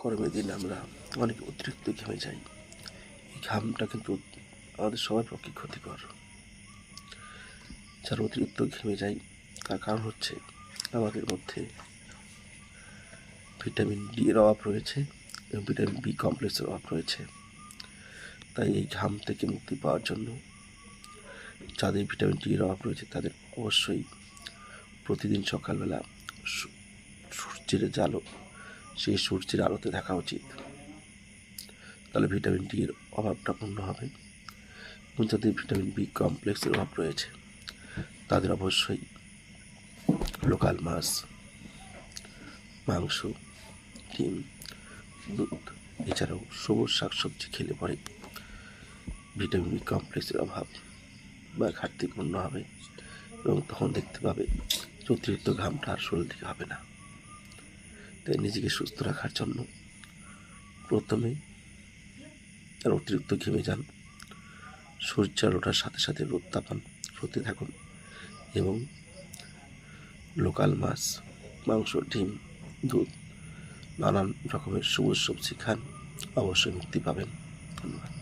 গরমের দিনে আমরা অনেক অতিরিক্ত ঘেমে যাই। এই ঘামটা কিন্তু আমাদের সবার পক্ষে ক্ষতিকর। যারা অতিরিক্ত ঘেমে যায় তার কারণ হচ্ছে আমাদের মধ্যে ভিটামিন ডি এর অভাব রয়েছে এবং ভিটামিন বি কমপ্লেক্সের অভাব রয়েছে। তাই এই ঘাম থেকে মুক্তি পাওয়ার জন্য যাদের ভিটামিন ডি এর অভাব রয়েছে তাদের অবশ্যই প্রতিদিন সকালবেলা সূর্যের যে আলো, সেই সূর্যের আলোতে থাকা উচিত। তাহলে ভিটামিন ডি এর অভাবটা পূর্ণ হবে। এবং যাদের ভিটামিন বি কমপ্লেক্সের অভাব রয়েছে তাদের অবশ্যই লোকাল মাছ, মাংস, ডিম, দুধ এছাড়াও সবুজ শাকসবজি খেলে পরে ভিটামিন বি কমপ্লেক্সের অভাব বা ঘাটতি পূর্ণ হবে এবং তখন দেখতে পাবে অতিরিক্ত ঘামটা আর শরীর থেকে হবে না। তাই নিজেকে সুস্থ রাখার জন্য প্রথমে আর অতিরিক্ত ঘেমে যান, সূর্যের ওঠার সাথে সাথে রোদ তাপান, রোদে থাকুন এবং লোকাল মাছ, মাংস, ডিম, দুধ, নানান রকমের সবুজ সবজি খান, অবশ্যই মুক্তি পাবেন। ধন্যবাদ।